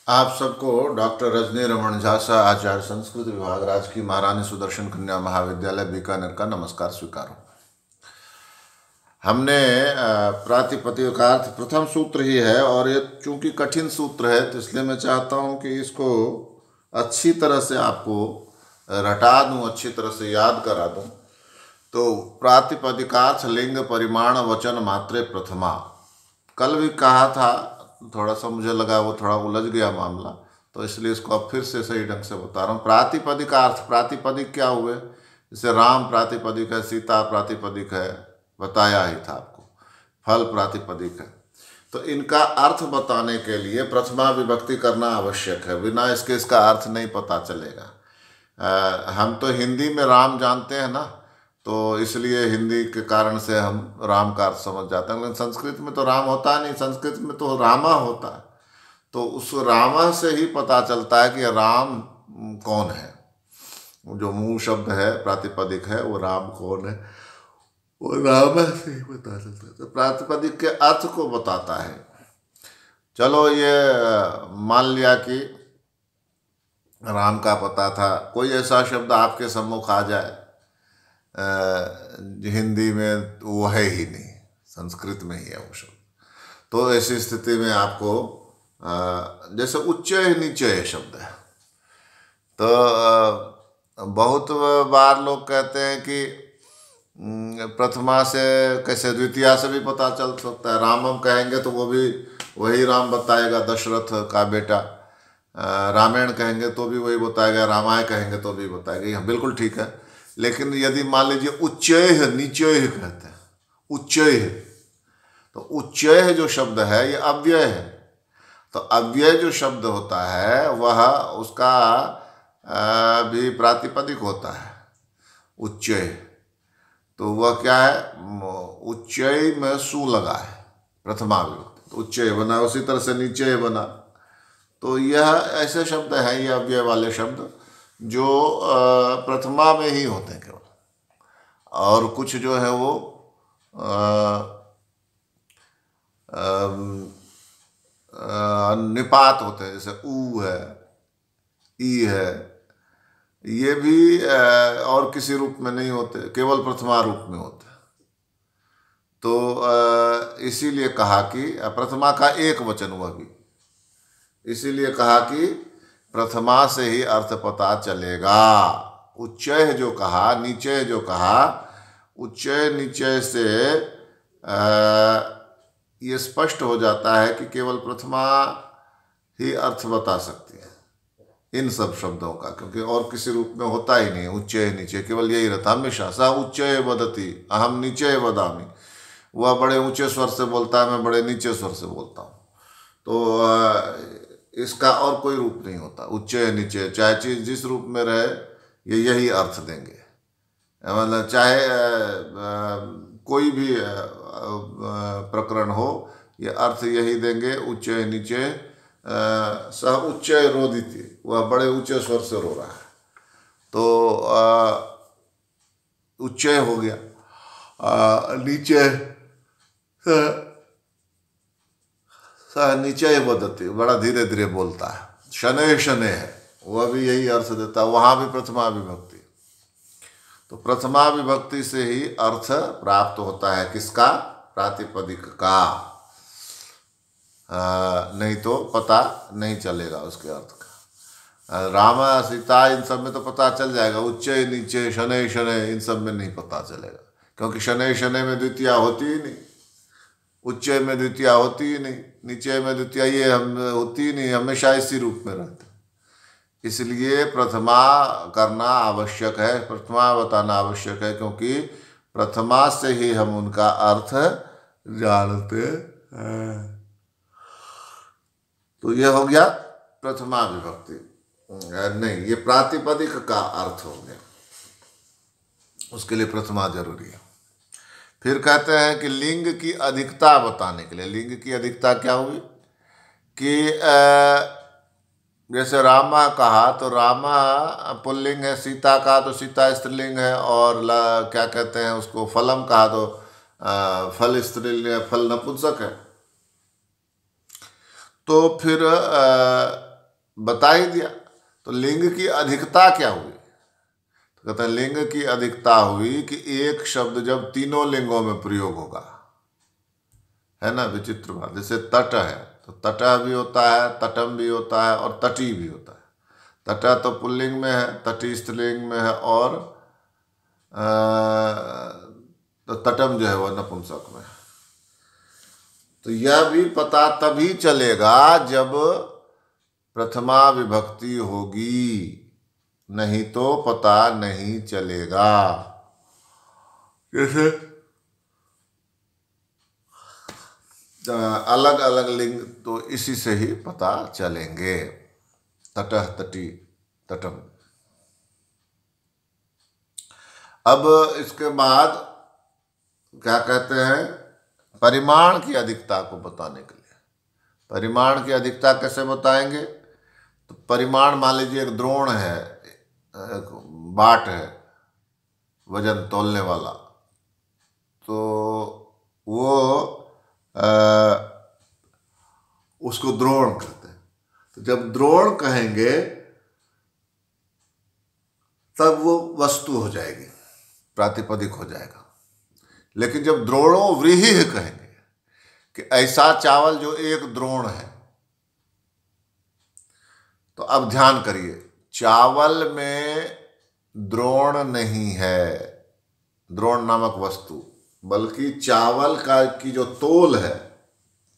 आप सबको डॉक्टर रजनी रमन झा सा आचार्य संस्कृत विभाग राजकीय महारानी सुदर्शन कन्या महाविद्यालय बीकानेर का नमस्कार स्वीकार हो। हमने प्रातिपदिक का अर्थ प्रथम सूत्र ही है और ये चूंकि कठिन सूत्र है तो इसलिए मैं चाहता हूँ कि इसको अच्छी तरह से आपको रटा दूँ, अच्छी तरह से याद करा दूँ। तो प्रातिपदिकार्थ लिंग परिमाण वचन मात्रे प्रथमा, कल भी कहा था, थोड़ा सा मुझे लगा वो थोड़ा उलझ गया मामला, तो इसलिए इसको अब फिर से सही ढंग से बता रहा हूँ। प्रातिपदिक अर्थ, प्रातिपदिक क्या हुए, जैसे राम प्रातिपदिक है, सीता प्रातिपदिक है, बताया ही था आपको, फल प्रातिपदिक है। तो इनका अर्थ बताने के लिए प्रथमा विभक्ति करना आवश्यक है, बिना इसके इसका अर्थ नहीं पता चलेगा। हम तो हिंदी में राम जानते हैं ना, तो इसलिए हिंदी के कारण से हम राम का अर्थ समझ जाते हैं, लेकिन संस्कृत में तो राम होता नहीं, संस्कृत में तो रामा होता है। तो उस रामा से ही पता चलता है कि राम कौन है। जो मूल शब्द है प्रातिपदिक है वो राम कौन है, वो रामा से ही पता चलता है। तो प्रातिपदिक के अर्थ को बताता है। चलो ये मान लिया कि राम का पता था, कोई ऐसा शब्द आपके सम्मुख आ जाए हिंदी में, वो है ही नहीं, संस्कृत में ही है वो शब्द। तो ऐसी स्थिति में आपको जैसे उच्चय नीचय शब्द है, तो बहुत बार लोग कहते हैं कि प्रथमा से कैसे द्वितीया से भी पता चल सकता है। रामम कहेंगे तो वो भी वही राम बताएगा, दशरथ का बेटा। रामायण कहेंगे तो भी वही बताएगा, रामायण कहेंगे तो भी बताएगा, हाँ बिल्कुल ठीक है। लेकिन यदि मान लीजिए उच्चय नीचय कहते हैं, उच्चय, तो उच्चय जो शब्द है ये अव्यय है। तो अव्यय जो शब्द होता है वह उसका भी प्रातिपदिक होता है उच्चय। तो वह क्या है, उच्चय में सु लगा है, प्रथमा विभक्ति, तो उच्चय बना, उसी तरह से नीचय बना। तो यह ऐसे शब्द हैं, ये अव्यय वाले शब्द जो प्रथमा में ही होते हैं केवल, और कुछ जो है वो निपात होते हैं, जैसे ऊ है, ई है, ये भी और किसी रूप में नहीं होते, केवल प्रथमा रूप में होते हैं। तो इसीलिए कहा कि प्रथमा का एक वचन हुआ भी, इसीलिए कहा कि प्रथमा से ही अर्थ पता चलेगा। उच्चय जो कहा, नीचय जो कहा, उच्चय नीचय से ये स्पष्ट हो जाता है कि केवल प्रथमा ही अर्थ बता सकती है इन सब शब्दों का, क्योंकि और किसी रूप में होता ही नहीं। उच्चय नीचे केवल यही रहता हमेशा। स उच्चय वदति अहम नीचे वदामि, वह बड़े ऊंचे स्वर से बोलता है, मैं बड़े नीचे स्वर से बोलता हूँ। तो इसका और कोई रूप नहीं होता। उच्चय नीचे चाहे चीज जिस रूप में रहे ये यही अर्थ देंगे, मतलब चाहे कोई भी प्रकरण हो, ये अर्थ यही देंगे। उच्चय नीचे सह उच्चय रोदिति, वह बड़े ऊंचे स्वर से रो रहा है, तो उच्चय हो गया। नीचे सह नीचे वदति, बड़ा धीरे धीरे बोलता है। शनय शनय है, वह भी यही अर्थ देता है, वहाँ भी प्रथमा विभक्ति। तो प्रथमा विभक्ति से ही अर्थ प्राप्त होता है, किसका, प्रातिपदिक का। नहीं तो पता नहीं चलेगा उसके अर्थ का। राम सीता इन सब में तो पता चल जाएगा, उच्चय नीचे शनय शनय इन सब में नहीं पता चलेगा, क्योंकि शनय शनय में द्वितीया होती ही नहीं, उच्चय में द्वितीया होती ही नहीं, नीचे में द्वितीया ये हम होती ही नहीं, हमेशा इसी रूप में रहते। इसलिए प्रथमा करना आवश्यक है, प्रथमा बताना आवश्यक है, क्योंकि प्रथमा से ही हम उनका अर्थ जानते हैं। तो ये हो गया प्रथमा विभक्ति, नहीं ये प्रातिपदिक का अर्थ हो गया, उसके लिए प्रथमा जरूरी है। फिर कहते हैं कि लिंग की अधिकता बताने के लिए, लिंग की अधिकता क्या हुई कि जैसे रामा कहा तो रामा पुल्लिंग है, सीता कहा तो सीता स्त्रीलिंग है, और क्या कहते हैं उसको फलम कहा तो फल स्त्रीलिंग, फल नपुंसक है। तो फिर बता ही दिया। तो लिंग की अधिकता क्या हुई? तो कहते हैं लिंग की अधिकता हुई कि एक शब्द जब तीनों लिंगों में प्रयोग होगा, है ना। विचित्र बात, जैसे तट है तो तटः भी होता है, तटम भी होता है और तटी भी होता है। तटः तो पुल्लिंग में है, तटी स्त्रीलिंग में है, और तो तटम जो है वह नपुंसक में है। तो यह भी पता तभी चलेगा जब प्रथमा विभक्ति होगी, नहीं तो पता नहीं चलेगा। जैसे अलग अलग लिंग तो इसी से ही पता चलेंगे, तटः, तटी, तटम। अब इसके बाद क्या कहते हैं, परिमाण की अधिकता को बताने के लिए। परिमाण की अधिकता कैसे बताएंगे? तो परिमाण, मान लीजिए एक द्रोण है, एक बाट है वजन तोलने वाला, तो वो उसको द्रोण कहते हैं। तो जब द्रोण कहेंगे तब वो वस्तु हो जाएगी, प्रातिपदिक हो जाएगा। लेकिन जब द्रोणों व्रीहि कहेंगे कि ऐसा चावल जो एक द्रोण है, तो अब ध्यान करिए, चावल में द्रोण नहीं है, द्रोण नामक वस्तु, बल्कि चावल का की जो तोल है,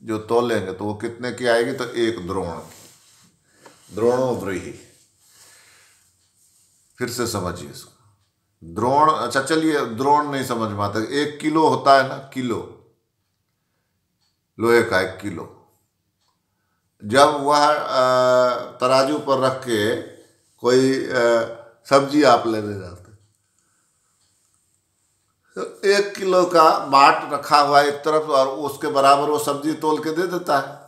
जो तोलेंगे तो वो कितने की आएगी? तो एक द्रोण की, द्रोणों व्रीहि। फिर से समझिए इसको, द्रोण, अच्छा चलिए द्रोण नहीं समझ में आता, 1 किलो होता है ना, किलो, लोहे का 1 किलो, जब वह तराजू पर रख के कोई सब्जी आप लेने जाते, तो 1 किलो का बाट रखा हुआ है एक तरफ, और उसके बराबर वो सब्जी तोल के दे देता है।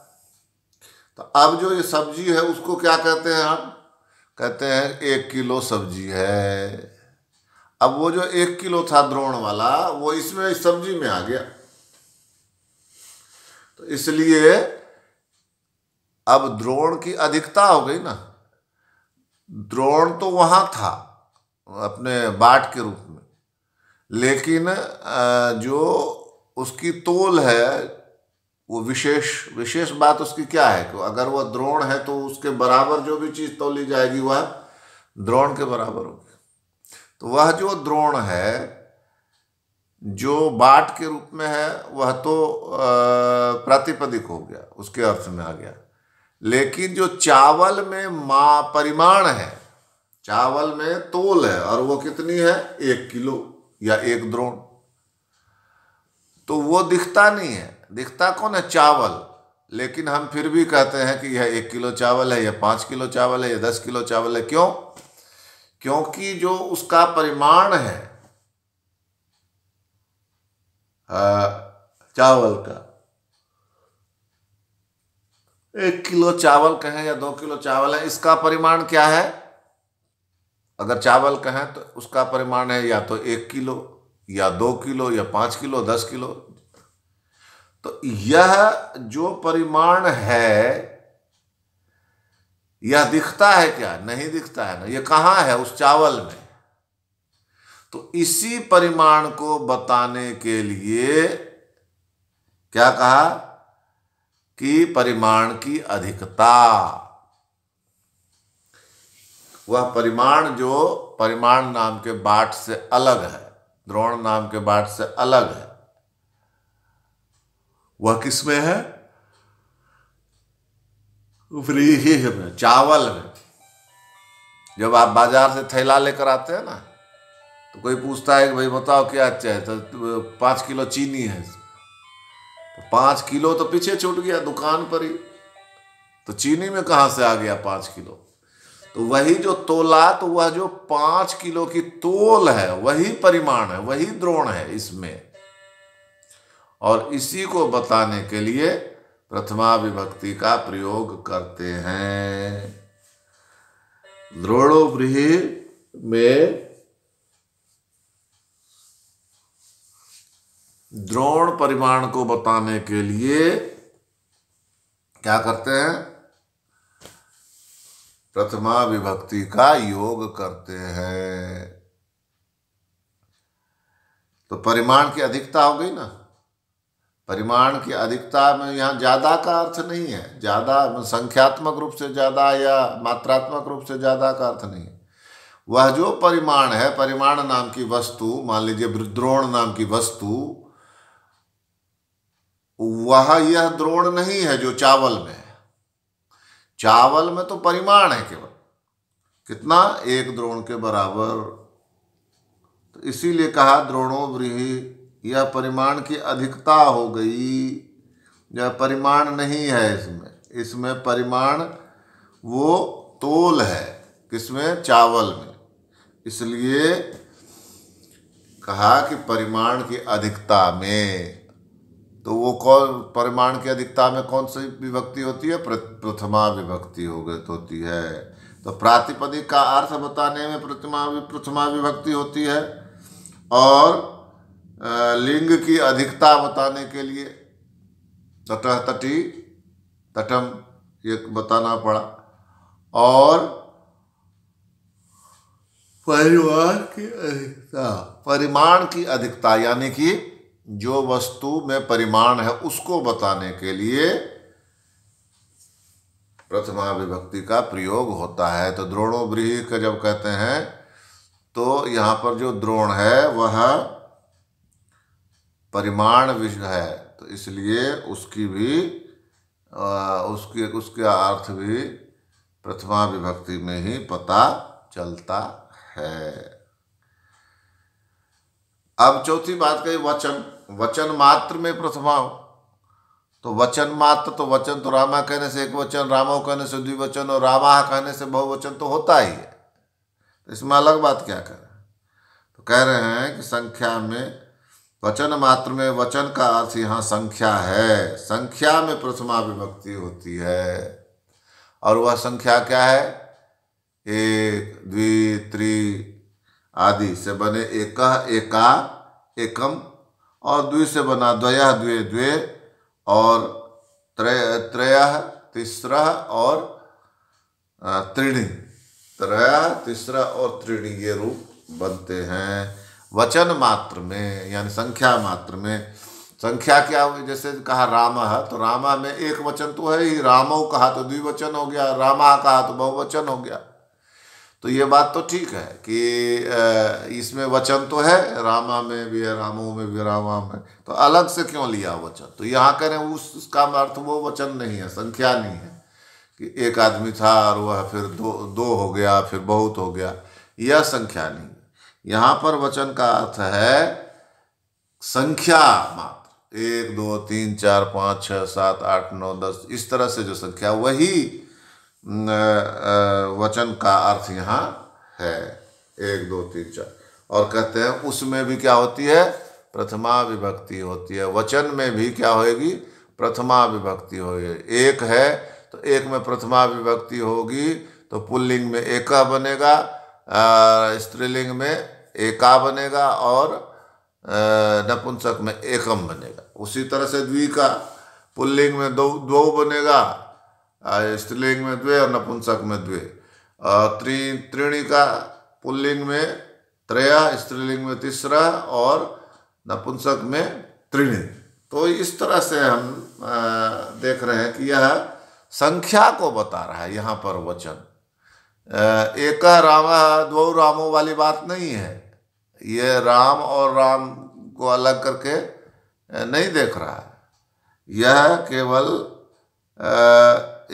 तो अब जो ये सब्जी है उसको क्या कहते हैं हम? कहते हैं 1 किलो सब्जी है। अब वो जो 1 किलो था द्रोण वाला, वो इसमें इस सब्जी में आ गया। तो इसलिए अब द्रोण की अधिकता हो गई ना। द्रोण तो वहां था अपने बाट के रूप में, लेकिन जो उसकी तोल है वो विशेष बात उसकी क्या है कि अगर वह द्रोण है तो उसके बराबर जो भी चीज तोली जाएगी वह द्रोण के बराबर होगी। तो वह जो द्रोण है जो बाट के रूप में है, वह तो प्रातिपदिक हो गया, उसके अर्थ में आ गया। लेकिन जो चावल में परिमाण है, चावल में तोल है, और वो कितनी है? 1 किलो या 1 द्रोण, तो वो दिखता नहीं है। दिखता कौन है? चावल। लेकिन हम फिर भी कहते हैं कि यह 1 किलो चावल है, यह 5 किलो चावल है, यह 10 किलो चावल है। क्यों? क्योंकि जो उसका परिमाण है चावल का, 1 किलो चावल कहें या 2 किलो चावल है, इसका परिमाण क्या है? अगर चावल कहें तो उसका परिमाण है या तो 1 किलो या 2 किलो या 5 किलो, 10 किलो। तो यह जो परिमाण है, यह दिखता है क्या? नहीं दिखता है ना। यह कहाँ है? उस चावल में। तो इसी परिमाण को बताने के लिए क्या कहा कि परिमाण की अधिकता, वह परिमाण जो परिमाण नाम के बाट से अलग है, द्रोण नाम के बाट से अलग है, वह किसमें है? व्रीहि में, चावल में। जब आप बाजार से थैला लेकर आते हैं ना, तो कोई पूछता है कि भाई बताओ क्या चाहिए, तो 5 किलो चीनी है। तो 5 किलो तो पीछे छूट गया दुकान पर ही, तो चीनी में कहाँ से आ गया 5 किलो? तो वही जो तोला, तो वह जो 5 किलो की तोल है वही परिमाण है, वही द्रोण है इसमें। और इसी को बताने के लिए प्रथमा विभक्ति का प्रयोग करते हैं। द्रोणो व्रीहि में द्रोण परिमाण को बताने के लिए क्या करते हैं? प्रथमा विभक्ति का योग करते हैं। तो परिमाण की अधिकता हो गई ना। परिमाण की अधिकता में यहाँ ज्यादा का अर्थ नहीं है, ज्यादा संख्यात्मक रूप से ज्यादा या मात्रात्मक रूप से ज्यादा का अर्थ नहीं है। वह जो परिमाण है, परिमाण नाम की वस्तु, मान लीजिए द्रोण नाम की वस्तु, वह यह द्रोण नहीं है जो चावल में है। चावल में तो परिमाण है केवल, कितना, 1 द्रोण के बराबर। तो इसीलिए कहा द्रोणो व्रीहि, यह परिमाण की अधिकता हो गई। यह परिमाण नहीं है इसमें, इसमें परिमाण वो तोल है, किसमें, चावल में। इसलिए कहा कि परिमाण की अधिकता में, तो वो कौन, परिमाण की अधिकता में कौन सी विभक्ति होती है, प्रथमा विभक्ति होती है। तो प्रातिपदिक का अर्थ बताने में प्रथमा विभक्ति होती है, और लिंग की अधिकता बताने के लिए तटः तटी तटम ये बताना पड़ा। और परिमाण की अधिकता यानी कि जो वस्तु में परिमाण है उसको बताने के लिए प्रथमा विभक्ति का प्रयोग होता है। तो द्रोणो व्रीहि का जब कहते हैं तो यहाँ पर जो द्रोण है वह परिमाण विषय है, तो इसलिए उसकी भी उसके अर्थ भी प्रथमा विभक्ति में ही पता चलता है। अब चौथी बात कही वचन, वचन मात्र में प्रथमा हो। तो वचन मात्र, तो वचन तो रामा कहने से एक वचन, रामो कहने से द्विवचन, और रामा कहने से बहुवचन तो होता ही है। तो इसमें अलग बात क्या कर रहे हैं, तो कह रहे हैं कि संख्या में, वचन मात्र में वचन का अर्थ यहाँ संख्या है। संख्या में प्रथमा विभक्ति होती है, और वह संख्या क्या है, 1 द्वि त्रि आदि से बने एकः एका एकम, और द्वि से बना द्वयः द्वे द्वे, और त्रयः तीसरा, और त्रीणि, त्रयः तीसरा और त्रीणि, ये रूप बनते हैं वचन मात्र में, यानी संख्या मात्र में। संख्या क्या हुई, जैसे कहा राम है, तो रामा में एक वचन तो है ही, रामो कहा तो द्विवचन हो गया, रामा कहा तो बहुवचन हो गया। तो ये बात तो ठीक है कि इसमें वचन तो है, रामा में भी है, रामो में भी, रामा में, तो अलग से क्यों लिया वचन। तो यहाँ करें उसका अर्थ वो वचन नहीं है, संख्या नहीं है कि एक आदमी था और वह फिर दो हो गया, फिर बहुत हो गया, यह संख्या नहीं। यहाँ पर वचन का अर्थ है संख्या मात्र, 1 2 3 4 5 6 7 8 9 10, इस तरह से जो संख्या, वही वचन का अर्थ यहाँ है, 1 2 3 4। और कहते हैं उसमें भी क्या होती है, प्रथमा विभक्ति होती है। वचन में भी क्या होगी, प्रथमा विभक्ति होगी। एक है तो एक में प्रथमा विभक्ति होगी, तो पुल्लिंग में एका बनेगा, स्त्रीलिंग में एका बनेगा, और नपुंसक में एकम बनेगा। उसी तरह से द्वि का पुल्लिंग में दो बनेगा, स्त्रीलिंग में द्वे और नपुंसक में द्वे। त्रीणि का पुल्लिंग में त्रय, स्त्रीलिंग में तीसरा, और नपुंसक में त्रीणि। तो इस तरह से हम देख रहे हैं कि यह संख्या को बता रहा है यहाँ पर वचन। एक रामा दो रामों वाली बात नहीं है, ये राम और राम को अलग करके नहीं देख रहा है। यह केवल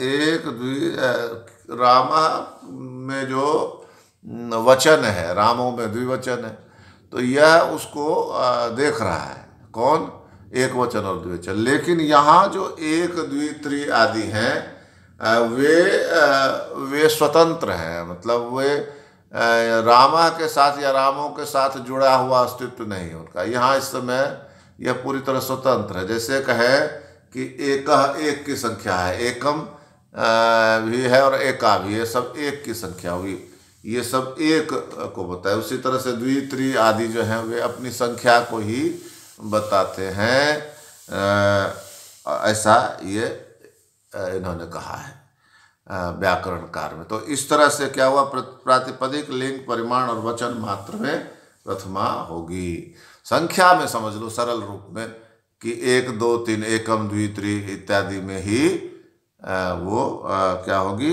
एक रामा में जो वचन है, रामों में द्विवचन है, तो यह उसको देख रहा है। कौन, एक वचन और द्विवचन। लेकिन यहाँ जो एक द्वि त्रि आदि हैं वे स्वतंत्र हैं, मतलब वे रामा के साथ या रामों के साथ जुड़ा हुआ अस्तित्व नहीं है उनका। यहाँ इस समय यह पूरी तरह स्वतंत्र है। जैसे कहे कि एक की संख्या है, एकम भी है और एका भी है, सब एक की संख्या हुई, ये सब एक को बताए। उसी तरह से द्वि त्रि आदि जो हैं वे अपनी संख्या को ही बताते हैं, ऐसा ये इन्होंने कहा है। व्याकरणकार में। तो इस तरह से क्या हुआ, प्रातिपदिक लिंग परिमाण और वचन मात्र में प्रथमा होगी। संख्या में समझ लो सरल रूप में कि 1 2 3 एकम द्वित्री इत्यादि में ही वो क्या होगी,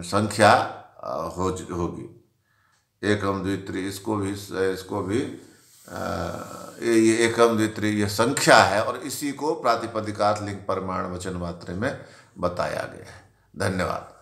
संख्या होगी। एकम द्वित्री, इसको भी ये एकम द्वित्री ये संख्या है और इसी को प्रातिपदिकार्थ लिंग परिमाण वचन मात्र में बताया गया है। धन्यवाद।